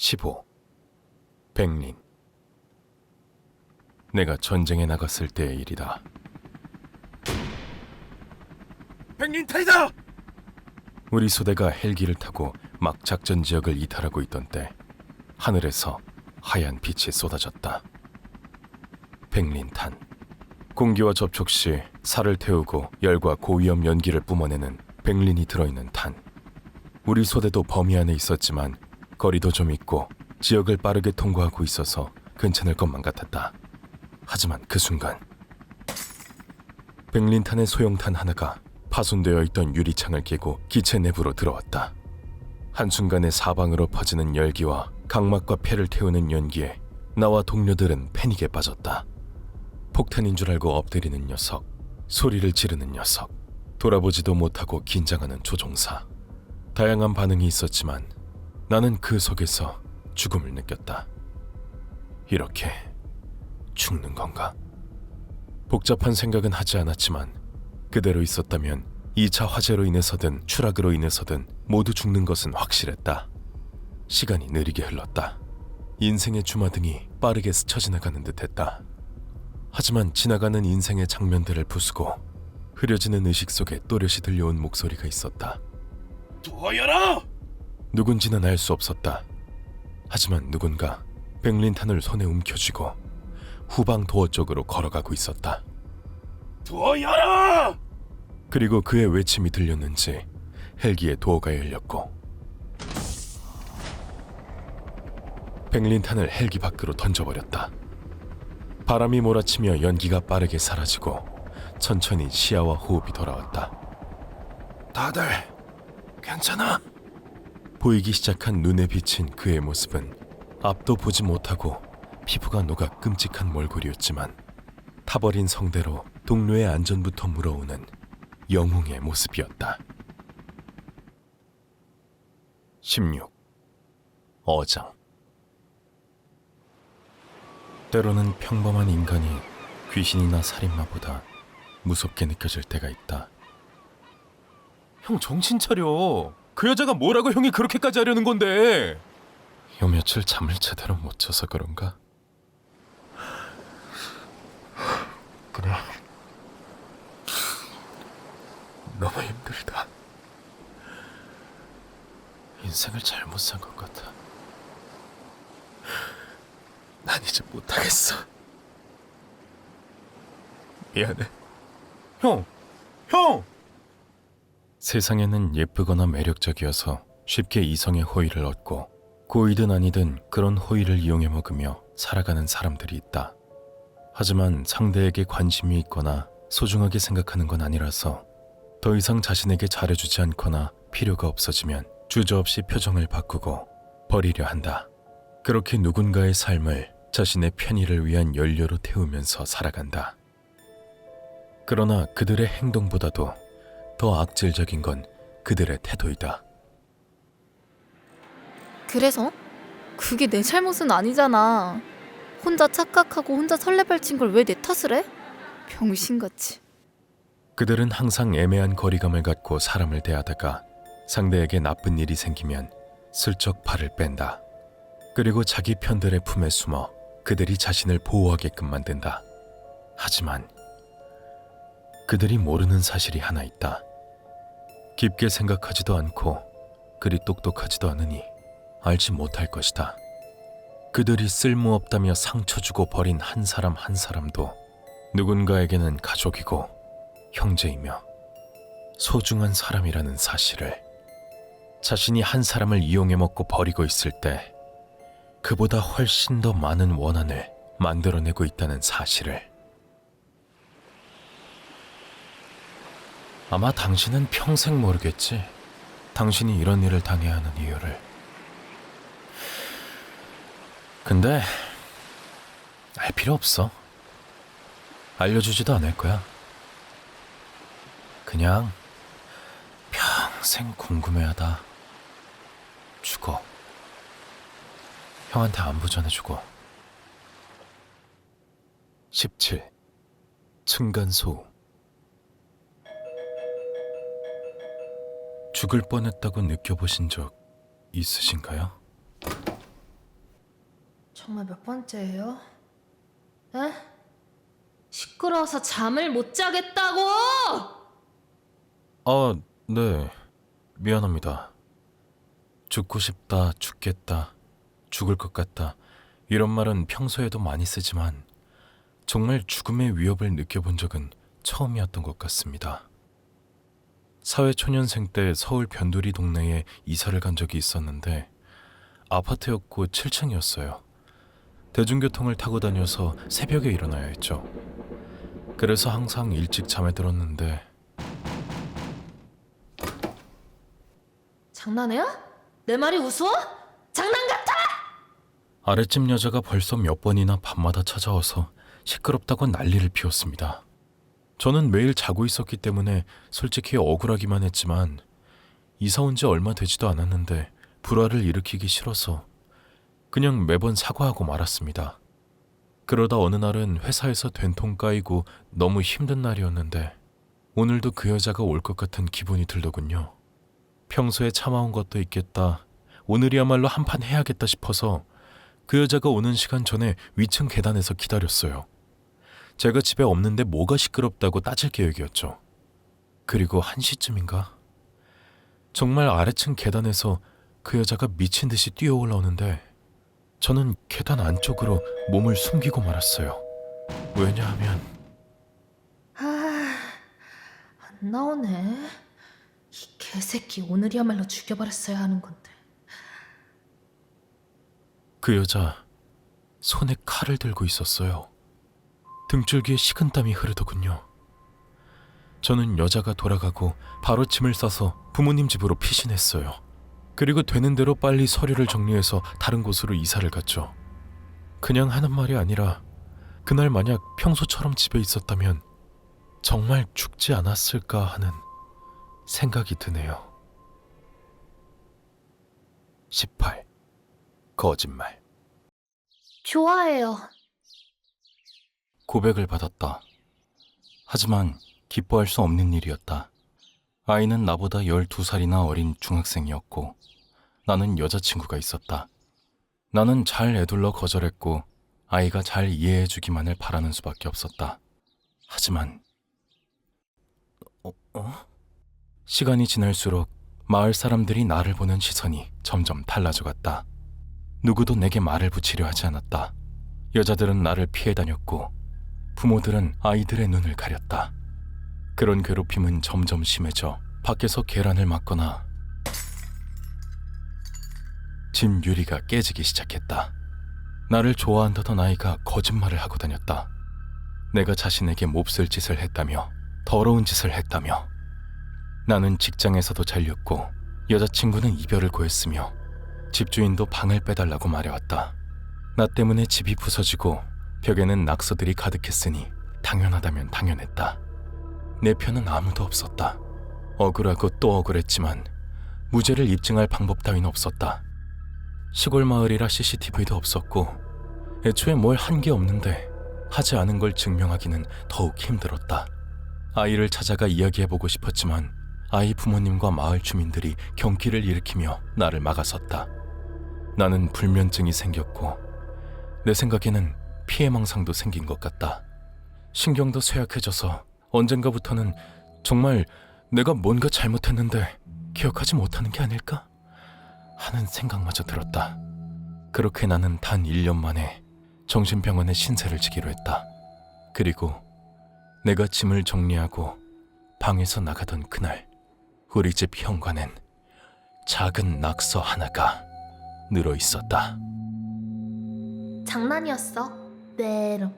15. 백린. 내가 전쟁에 나갔을 때의 일이다. 백린탄이다! 우리 소대가 헬기를 타고 막 작전 지역을 이탈하고 있던 때 하늘에서 하얀 빛이 쏟아졌다. 백린탄. 공기와 접촉 시 살을 태우고 열과 고위험 연기를 뿜어내는 백린이 들어있는 탄. 우리 소대도 범위 안에 있었지만 거리도 좀 있고 지역을 빠르게 통과하고 있어서 괜찮을 것만 같았다. 하지만 그 순간 백린탄의 소형탄 하나가 파손되어 있던 유리창을 깨고 기체 내부로 들어왔다. 한순간에 사방으로 퍼지는 열기와 각막과 폐를 태우는 연기에 나와 동료들은 패닉에 빠졌다. 폭탄인 줄 알고 엎드리는 녀석, 소리를 지르는 녀석, 돌아보지도 못하고 긴장하는 조종사. 다양한 반응이 있었지만 나는 그 속에서 죽음을 느꼈다. 이렇게 죽는 건가? 복잡한 생각은 하지 않았지만 그대로 있었다면 2차 화재로 인해서든 추락으로 인해서든 모두 죽는 것은 확실했다. 시간이 느리게 흘렀다. 인생의 주마등이 빠르게 스쳐 지나가는 듯했다. 하지만 지나가는 인생의 장면들을 부수고 흐려지는 의식 속에 또렷이 들려온 목소리가 있었다. 도와여라! 누군지는 알 수 없었다. 하지만 누군가 백린탄을 손에 움켜쥐고 후방 도어 쪽으로 걸어가고 있었다. 도와여라! 그리고 그의 외침이 들렸는지 헬기의 도어가 열렸고 백린탄을 헬기 밖으로 던져버렸다. 바람이 몰아치며 연기가 빠르게 사라지고 천천히 시야와 호흡이 돌아왔다. 다들 괜찮아? 보이기 시작한 눈에 비친 그의 모습은 앞도 보지 못하고 피부가 녹아 끔찍한 몰골이었지만 타버린 성대로 동료의 안전부터 물어오는 영웅의 모습이었다. 16. 어장. 때로는 평범한 인간이 귀신이나 살인마보다 무섭게 느껴질 때가 있다. 형 정신 차려. 그 여자가 뭐라고 형이 그렇게까지 하려는 건데? 요 며칠 잠을 제대로 못 자서 그런가? 그래. 너무 힘들다. 인생을 잘못 산 것 같아. 난 이제 못하겠어. 미안해. 형! 세상에는 예쁘거나 매력적이어서 쉽게 이성의 호의를 얻고 고이든 아니든 그런 호의를 이용해 먹으며 살아가는 사람들이 있다. 하지만 상대에게 관심이 있거나 소중하게 생각하는 건 아니라서 더 이상 자신에게 잘해주지 않거나 필요가 없어지면 주저없이 표정을 바꾸고 버리려 한다. 그렇게 누군가의 삶을 자신의 편의를 위한 연료로 태우면서 살아간다. 그러나 그들의 행동보다도 더 악질적인 건 그들의 태도이다. 그래서? 그게 내 잘못은 아니잖아. 혼자 착각하고 혼자 설레발친 걸 왜 내 탓을 해? 병신같이. 그들은 항상 애매한 거리감을 갖고 사람을 대하다가 상대에게 나쁜 일이 생기면 슬쩍 발을 뺀다. 그리고 자기 편들의 품에 숨어 그들이 자신을 보호하게끔 만든다. 하지만 그들이 모르는 사실이 하나 있다. 깊게 생각하지도 않고 그리 똑똑하지도 않으니 알지 못할 것이다. 그들이 쓸모없다며 상처 주고 버린 한 사람 한 사람도 누군가에게는 가족이고 형제이며 소중한 사람이라는 사실을, 자신이 한 사람을 이용해 먹고 버리고 있을 때 그보다 훨씬 더 많은 원한을 만들어내고 있다는 사실을. 아마 당신은 평생 모르겠지. 당신이 이런 일을 당해야 하는 이유를. 근데 알 필요 없어. 알려주지도 않을 거야. 그냥 평생 궁금해하다 죽어. 형한테 안부 전해주고. 17. 층간소음. 죽을 뻔했다고 느껴보신 적 있으신가요? 정말 몇 번째예요? 에? 시끄러워서 잠을 못 자겠다고! 아, 네. 미안합니다. 죽고 싶다, 죽겠다, 죽을 것 같다. 이런 말은 평소에도 많이 쓰지만 정말 죽음의 위협을 느껴본 적은 처음이었던 것 같습니다. 사회초년생 때 서울 변두리 동네에 이사를 간 적이 있었는데 아파트였고 7층이었어요. 대중교통을 타고 다녀서 새벽에 일어나야 했죠. 그래서 항상 일찍 잠에 들었는데 장난해요? 내 말이 우스워? 장난 같아! 아랫집 여자가 벌써 몇 번이나 밤마다 찾아와서 시끄럽다고 난리를 피웠습니다. 저는 매일 자고 있었기 때문에 솔직히 억울하기만 했지만 이사 온 지 얼마 되지도 않았는데 불화를 일으키기 싫어서 그냥 매번 사과하고 말았습니다. 그러다 어느 날은 회사에서 된통 까이고 너무 힘든 날이었는데 오늘도 그 여자가 올 것 같은 기분이 들더군요. 평소에 참아온 것도 있겠다. 오늘이야말로 한판 해야겠다 싶어서 그 여자가 오는 시간 전에 위층 계단에서 기다렸어요. 제가 집에 없는데 뭐가 시끄럽다고 따질 계획이었죠. 그리고 1시쯤인가? 정말 아래층 계단에서 그 여자가 미친 듯이 뛰어 올라오는데 저는 계단 안쪽으로 몸을 숨기고 말았어요. 왜냐하면 안 나오네. 이 개새끼 오늘이야말로 죽여버렸어야 하는 건데. 그 여자 손에 칼을 들고 있었어요. 등줄기에 식은땀이 흐르더군요. 저는 여자가 돌아가고 바로 짐을 싸서 부모님 집으로 피신했어요. 그리고 되는 대로 빨리 서류를 정리해서 다른 곳으로 이사를 갔죠. 그냥 하는 말이 아니라 그날 만약 평소처럼 집에 있었다면 정말 죽지 않았을까 하는 생각이 드네요. 18. 거짓말. 좋아해요. 고백을 받았다. 하지만 기뻐할 수 없는 일이었다. 아이는 나보다 12살이나 어린 중학생이었고 나는 여자친구가 있었다. 나는 잘 애둘러 거절했고 아이가 잘 이해해주기만을 바라는 수밖에 없었다. 하지만 시간이 지날수록 마을 사람들이 나를 보는 시선이 점점 달라져갔다. 누구도 내게 말을 붙이려 하지 않았다. 여자들은 나를 피해 다녔고 부모들은 아이들의 눈을 가렸다. 그런 괴롭힘은 점점 심해져 밖에서 계란을 맞거나 집 유리가 깨지기 시작했다. 나를 좋아한다던 아이가 거짓말을 하고 다녔다. 내가 자신에게 몹쓸 짓을 했다며 더러운 짓을 했다며 나는 직장에서도 잘렸고 여자친구는 이별을 고했으며 집주인도 방을 빼달라고 말해왔다. 나 때문에 집이 부서지고 벽에는 낙서들이 가득했으니 당연하다면 당연했다. 내 편은 아무도 없었다. 억울하고 또 억울했지만 무죄를 입증할 방법 따윈 없었다. 시골 마을이라 CCTV도 없었고 애초에 뭘 한 게 없는데 하지 않은 걸 증명하기는 더욱 힘들었다. 아이를 찾아가 이야기해보고 싶었지만 아이 부모님과 마을 주민들이 경기를 일으키며 나를 막아섰다. 나는 불면증이 생겼고 내 생각에는 피해망상도 생긴 것 같다. 신경도 쇠약해져서 언젠가부터는 정말 내가 뭔가 잘못했는데 기억하지 못하는 게 아닐까? 하는 생각마저 들었다. 그렇게 나는 단 1년 만에 정신병원에 신세를 지기로 했다. 그리고 내가 짐을 정리하고 방에서 나가던 그날 우리 집 현관엔 작은 낙서 하나가 늘어 있었다. 장난이었어. 네로.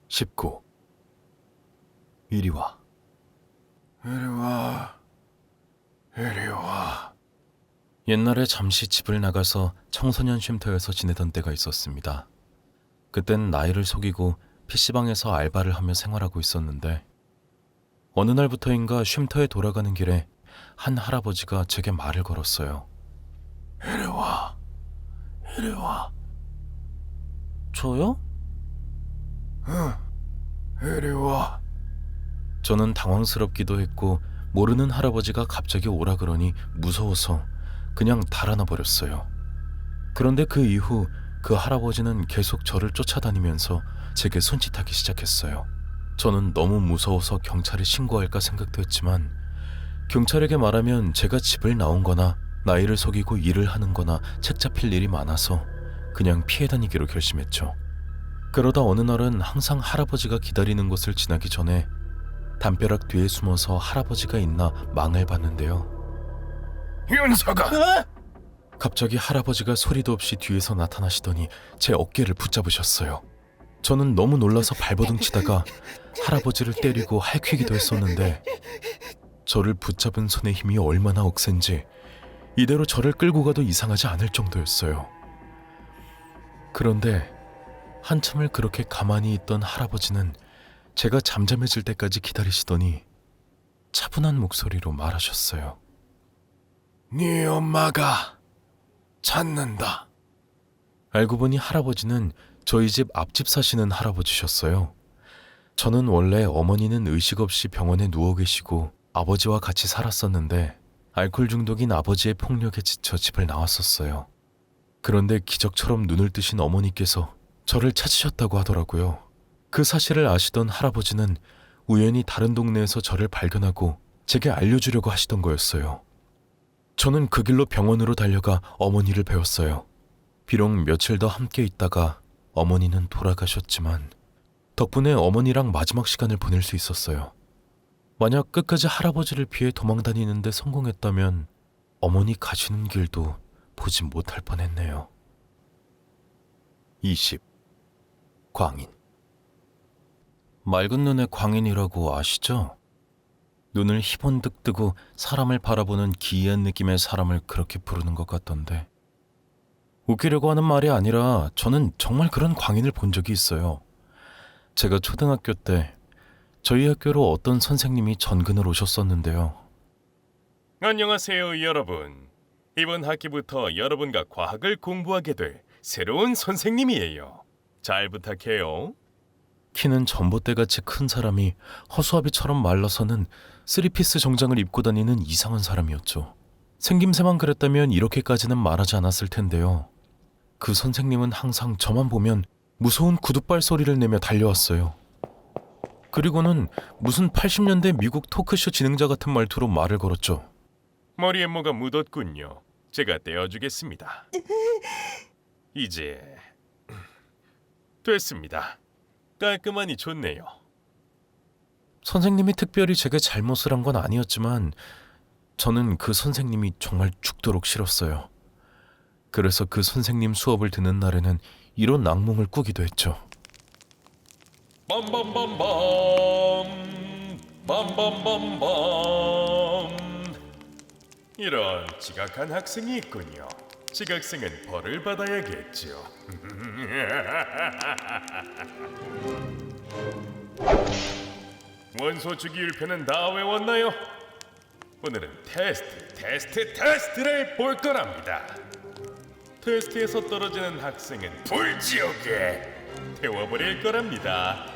(19) 이리 와. 이리 와. 옛날에 잠시 집을 나가서 청소년 쉼터에서 지내던 때가 있었습니다. 그땐 나이를 속이고 PC방에서 알바를 하며 생활하고 있었는데 어느 날부터인가 쉼터에 돌아가는 길에 한 할아버지가 제게 말을 걸었어요. 이리 와, 이리 와. 저요? 응, 이리 와. 저는 당황스럽기도 했고 모르는 할아버지가 갑자기 오라 그러니 무서워서 그냥 달아나 버렸어요. 그런데 그 이후 그 할아버지는 계속 저를 쫓아다니면서 제게 손짓하기 시작했어요. 저는 너무 무서워서 경찰에 신고할까 생각도 했지만 경찰에게 말하면 제가 집을 나온 거나 나이를 속이고 일을 하는 거나 책 잡힐 일이 많아서 그냥 피해 다니기로 결심했죠. 그러다 어느 날은 항상 할아버지가 기다리는 곳을 지나기 전에 담벼락 뒤에 숨어서 할아버지가 있나 망을 봤는데요. 윤서가! 갑자기 할아버지가 소리도 없이 뒤에서 나타나시더니 제 어깨를 붙잡으셨어요. 저는 너무 놀라서 발버둥 치다가 할아버지를 때리고 할퀴기도 했었는데 저를 붙잡은 손의 힘이 얼마나 억센지 이대로 저를 끌고 가도 이상하지 않을 정도였어요. 그런데 한참을 그렇게 가만히 있던 할아버지는 제가 잠잠해질 때까지 기다리시더니 차분한 목소리로 말하셨어요. 네 엄마가 찾는다. 알고 보니 할아버지는 저희 집 앞집 사시는 할아버지셨어요. 저는 원래 어머니는 의식 없이 병원에 누워 계시고 아버지와 같이 살았었는데 알코올 중독인 아버지의 폭력에 지쳐 집을 나왔었어요. 그런데 기적처럼 눈을 뜨신 어머니께서 저를 찾으셨다고 하더라고요. 그 사실을 아시던 할아버지는 우연히 다른 동네에서 저를 발견하고 제게 알려주려고 하시던 거였어요. 저는 그 길로 병원으로 달려가 어머니를 배웠어요. 비록 며칠 더 함께 있다가 어머니는 돌아가셨지만 덕분에 어머니랑 마지막 시간을 보낼 수 있었어요. 만약 끝까지 할아버지를 피해 도망다니는데 성공했다면 어머니 가시는 길도 보지 못할 뻔했네요. 20. 광인. 맑은 눈의 광인이라고 아시죠? 눈을 희번득 뜨고 사람을 바라보는 기이한 느낌의 사람을 그렇게 부르는 것 같던데 웃기려고 하는 말이 아니라 저는 정말 그런 광인을 본 적이 있어요. 제가 초등학교 때 저희 학교로 어떤 선생님이 전근을 오셨었는데요. 안녕하세요, 여러분. 이번 학기부터 여러분과 과학을 공부하게 될 새로운 선생님이에요. 잘 부탁해요. 키는 전봇대같이 큰 사람이 허수아비처럼 말라서는 쓰리피스 정장을 입고 다니는 이상한 사람이었죠. 생김새만 그랬다면 이렇게까지는 말하지 않았을 텐데요. 그 선생님은 항상 저만 보면 무서운 구둣발 소리를 내며 달려왔어요. 그리고는 무슨 80년대 미국 토크쇼 진행자 같은 말투로 말을 걸었죠. 머리에 뭐가 묻었군요. 제가 떼어주겠습니다. 이제 됐습니다. 깔끔하니 좋네요. 선생님이 특별히 제게 잘못을 한 건 아니었지만 저는 그 선생님이 정말 죽도록 싫었어요. 그래서 그 선생님 수업을 듣는 날에는 이런 악몽을 꾸기도 했죠. 빰빰빰빰 빰빰빰빰 이런 지각한 학생이 있군요. 지각생은 벌을 받아야겠죠. 원소 주기율표는 다 외웠나요? 오늘은 테스트를 볼 거랍니다. 테스트에서 떨어지는 학생은 불지옥에 태워버릴 거랍니다.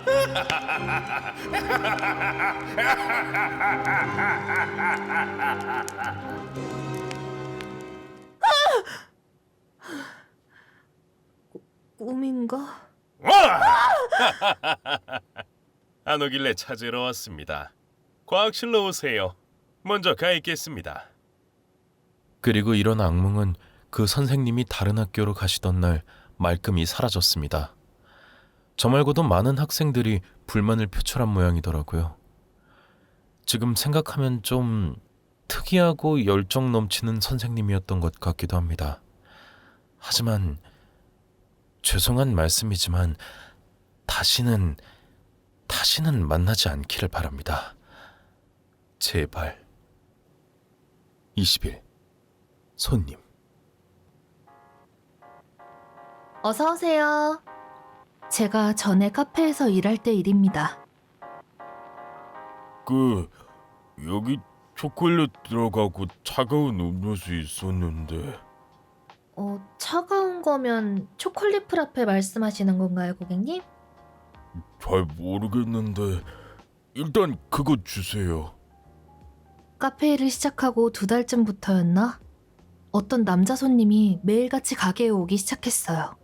꿈인가? 안 오길래 찾으러 왔습니다. 과학실로 오세요. 먼저 가 있겠습니다. 그리고 이런 악몽은 그 선생님이 다른 학교로 가시던 날 말끔히 사라졌습니다. 저 말고도 많은 학생들이 불만을 표출한 모양이더라고요. 지금 생각하면 좀 특이하고 열정 넘치는 선생님이었던 것 같기도 합니다. 하지만 죄송한 말씀이지만 다시는 만나지 않기를 바랍니다. 제발. 20일 손님. 어서 오세요. 제가 전에 카페에서 일할 때 일입니다. 여기 초콜릿 들어가고 차가운 음료수 있었는데. 차가운 거면 초콜릿 프라페 말씀하시는 건가요, 고객님? 잘 모르겠는데 일단 그거 주세요. 카페 일을 시작하고 2달쯤부터였나? 어떤 남자 손님이 매일같이 가게에 오기 시작했어요.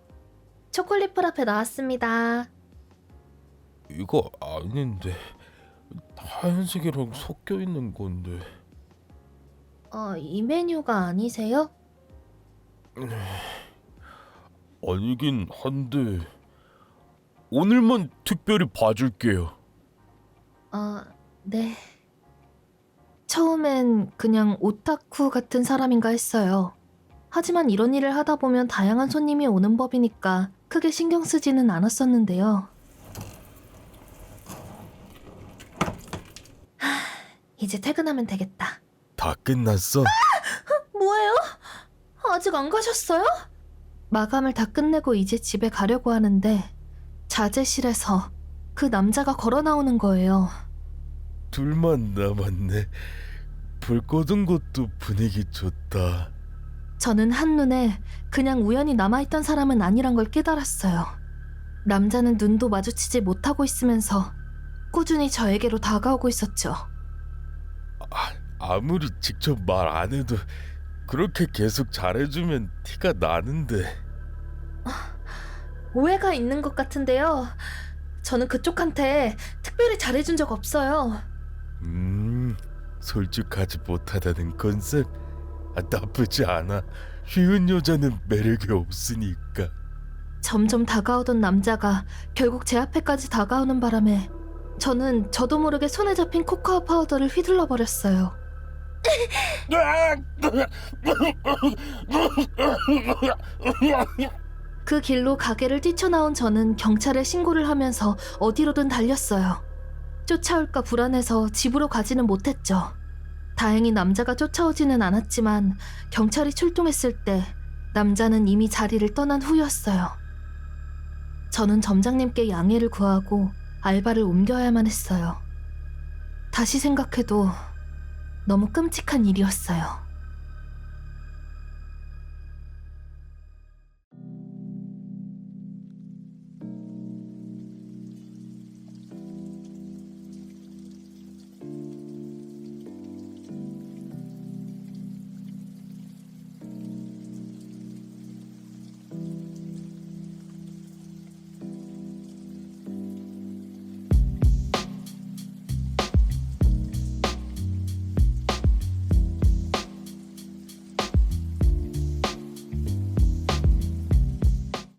초콜릿 프라페 나왔습니다. 이거 아닌데 하얀색이랑 섞여 있는 건데. 이 메뉴가 아니세요? 아니긴 한데 오늘만 특별히 봐줄게요. 네. 처음엔 그냥 오타쿠 같은 사람인가 했어요. 하지만 이런 일을 하다 보면 다양한 손님이 오는 법이니까 크게 신경 쓰지는 않았었는데요. 이제 퇴근하면 되겠다. 다 끝났어? 뭐예요? 아직 안 가셨어요? 마감을 다 끝내고 이제 집에 가려고 하는데 자재실에서 그 남자가 걸어 나오는 거예요. 둘만 남았네. 불 꺼둔 것도 분위기 좋다. 저는 한눈에 그냥 우연히 남아있던 사람은 아니란 걸 깨달았어요. 남자는 눈도 마주치지 못하고 있으면서 꾸준히 저에게로 다가오고 있었죠. 아무리 직접 말 안 해도 그렇게 계속 잘해주면 티가 나는데. 오해가 있는 것 같은데요. 저는 그쪽한테 특별히 잘해준 적 없어요. 솔직하지 못하다는 컨셉? 나쁘지 않아. 쉬운 여자는 매력이 없으니까. 점점 다가오던 남자가 결국 제 앞에까지 다가오는 바람에 저는 저도 모르게 손에 잡힌 코코아 파우더를 휘둘러 버렸어요. 그 길로 가게를 뛰쳐나온 저는 경찰에 신고를 하면서 어디로든 달렸어요. 쫓아올까 불안해서 집으로 가지는 못했죠. 다행히 남자가 쫓아오지는 않았지만 경찰이 출동했을 때 남자는 이미 자리를 떠난 후였어요. 저는 점장님께 양해를 구하고 알바를 옮겨야만 했어요. 다시 생각해도 너무 끔찍한 일이었어요.